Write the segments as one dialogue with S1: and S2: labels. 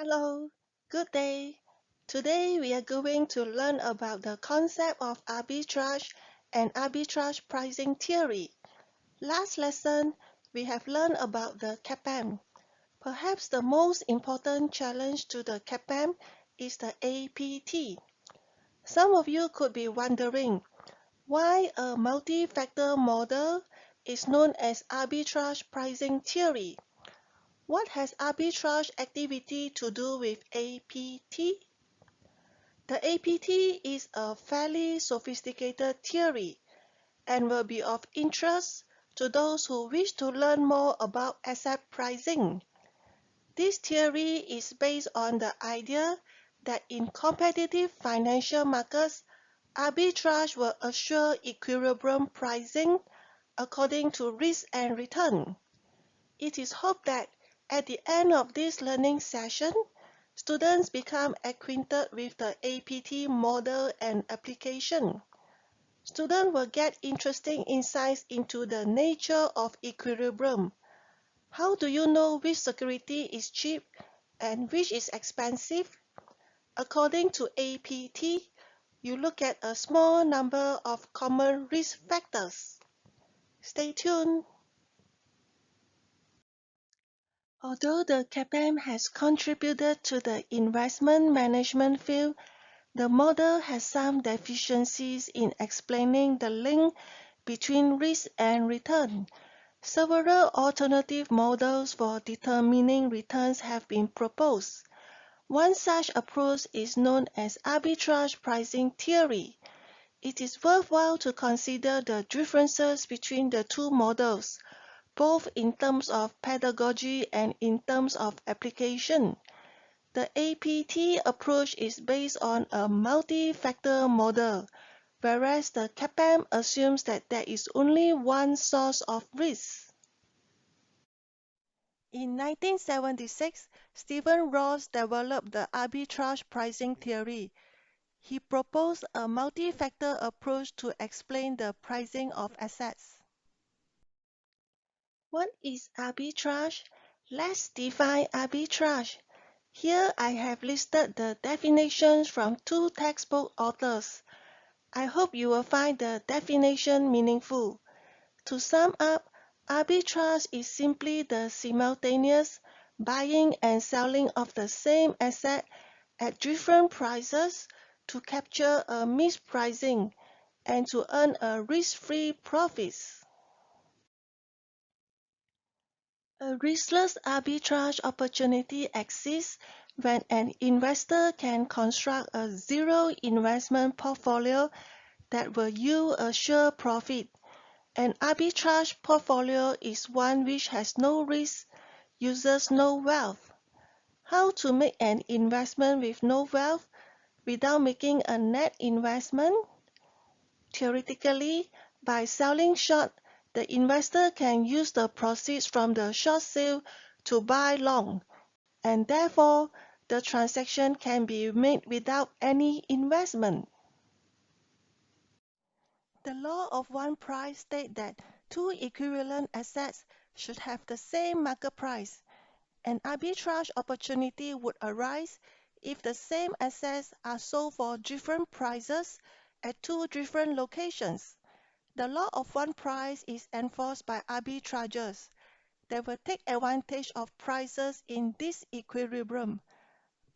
S1: Hello, good day. Today we are going to learn about the concept of arbitrage and arbitrage pricing theory. Last lesson, we have learned about the CAPM. Perhaps the most important challenge to the CAPM is the APT. Some of you could be wondering why a multi-factor model is known as arbitrage pricing theory. What has arbitrage activity to do with APT? The APT is a fairly sophisticated theory and will be of interest to those who wish to learn more about asset pricing. This theory is based on the idea that in competitive financial markets, arbitrage will assure equilibrium pricing according to risk and return. It is hoped that at the end of this learning session, students become acquainted with the APT model and application. Students will get interesting insights into the nature of equilibrium. How do you know which security is cheap and which is expensive? According to APT, you look at a small number of common risk factors. Stay tuned. Although the CAPM has contributed to the investment management field, the model has some deficiencies in explaining the link between risk and return. Several alternative models for determining returns have been proposed. One such approach is known as arbitrage pricing theory. It is worthwhile to consider the differences between the two models, both in terms of pedagogy and in terms of application. The APT approach is based on a multi-factor model, whereas the CAPM assumes that there is only one source of risk. In 1976, Stephen Ross developed the arbitrage pricing theory. He proposed a multi-factor approach to explain the pricing of assets. What is arbitrage? Let's define arbitrage. Here I have listed the definitions from two textbook authors. I hope you will find the definition meaningful. To sum up, arbitrage is simply the simultaneous buying and selling of the same asset at different prices to capture a mispricing and to earn a risk-free profits. A riskless arbitrage opportunity exists when an investor can construct a zero investment portfolio that will yield a sure profit. An arbitrage portfolio is one which has no risk, uses no wealth. How to make an investment with no wealth without making a net investment? Theoretically, by selling short, the investor can use the proceeds from the short sale to buy long, and therefore the transaction can be made without any investment. The law of one price states that two equivalent assets should have the same market price. An arbitrage opportunity would arise if the same assets are sold for different prices at two different locations. The law of one price is enforced by arbitrageurs. They will take advantage of prices in disequilibrium.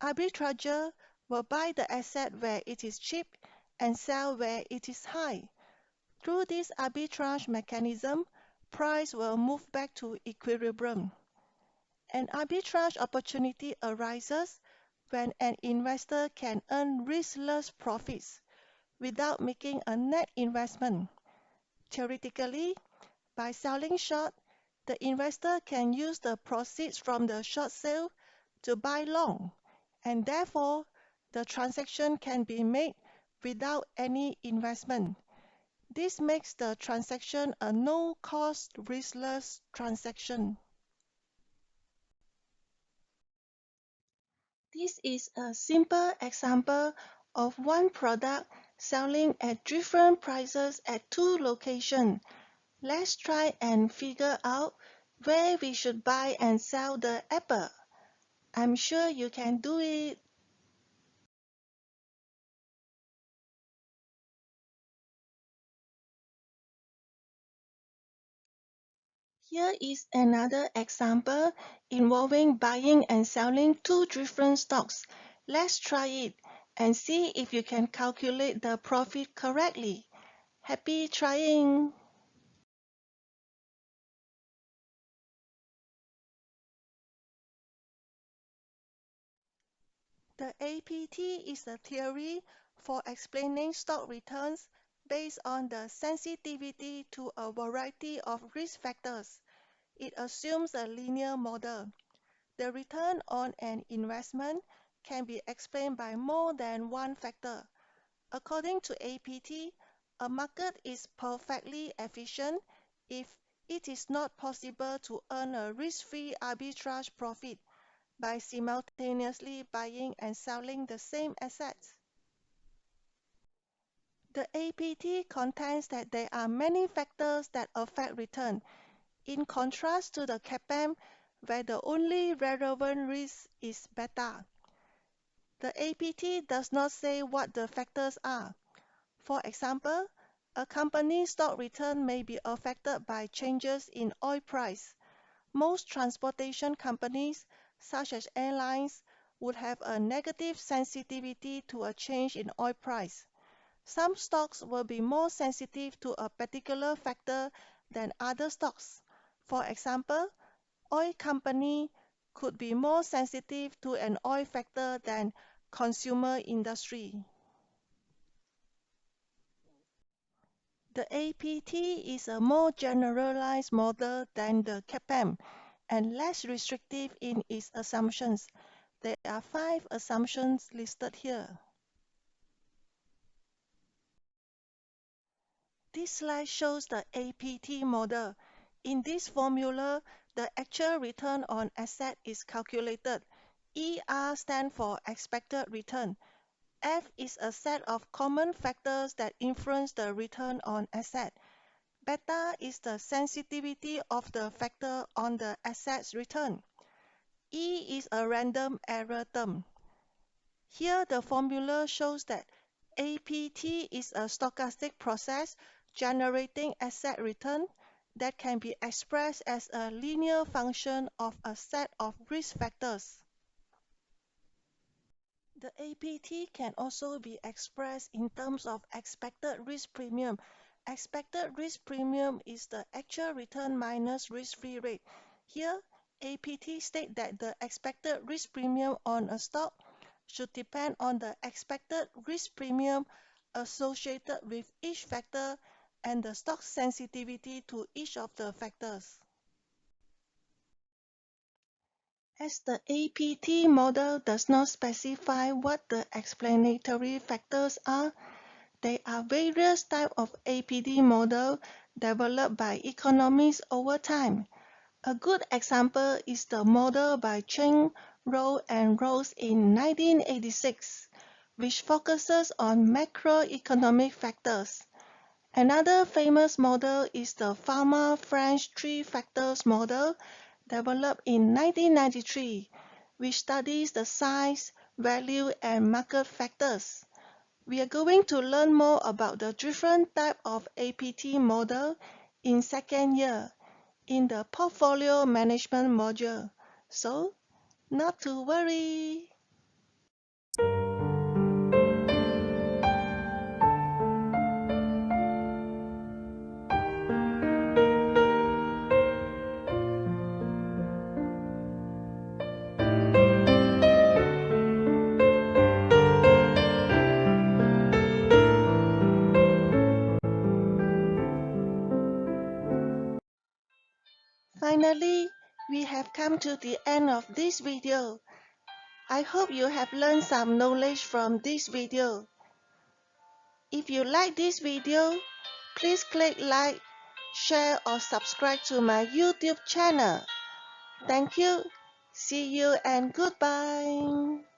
S1: Arbitrager will buy the asset where it is cheap and sell where it is high. Through this arbitrage mechanism, price will move back to equilibrium. An arbitrage opportunity arises when an investor can earn riskless profits without making a net investment. Theoretically, by selling short, the investor can use the proceeds from the short sale to buy long, and therefore the transaction can be made without any investment. This makes the transaction a no-cost, riskless transaction. This is a simple example of one product selling at different prices at two locations. Let's try and figure out where we should buy and sell the apple. I'm sure you can do it. Here is another example involving buying and selling two different stocks. Let's try it and see if you can calculate the profit correctly. Happy trying! The APT is a theory for explaining stock returns based on the sensitivity to a variety of risk factors. It assumes a linear model. The return on an investment can be explained by more than one factor. According to APT, a market is perfectly efficient if it is not possible to earn a risk-free arbitrage profit by simultaneously buying and selling the same assets. The APT contends that there are many factors that affect return, in contrast to the CAPM, where the only relevant risk is beta. The APT does not say what the factors are. For example, a company's stock return may be affected by changes in oil price. Most transportation companies, such as airlines, would have a negative sensitivity to a change in oil price. Some stocks will be more sensitive to a particular factor than other stocks. For example, oil company could be more sensitive to an oil factor than consumer industry. The APT is a more generalized model than the CAPM and less restrictive in its assumptions. There are 5 assumptions listed here. This slide shows the APT model. In this formula, the actual return on asset is calculated. ER stands for expected return. F is a set of common factors that influence the return on asset. Beta is the sensitivity of the factor on the asset's return. E is a random error term. Here the formula shows that APT is a stochastic process generating asset return that can be expressed as a linear function of a set of risk factors. The APT can also be expressed in terms of expected risk premium. Expected risk premium is the actual return minus risk-free rate. Here, APT states that the expected risk premium on a stock should depend on the expected risk premium associated with each factor and the stock sensitivity to each of the factors. As the APT model does not specify what the explanatory factors are, there are various types of APT model developed by economists over time. A good example is the model by Cheng, Rowe, and Rose in 1986, which focuses on macroeconomic factors. Another famous model is the French three factors model, developed in 1993, which studies the size, value, and market factors. We are going to learn more about the different types of APT model in second year in the portfolio management module. So, not to worry. Finally, we have come to the end of this video. I hope you have learned some knowledge from this video. If you like this video, please click like, share or subscribe to my YouTube channel. Thank you. See you and goodbye.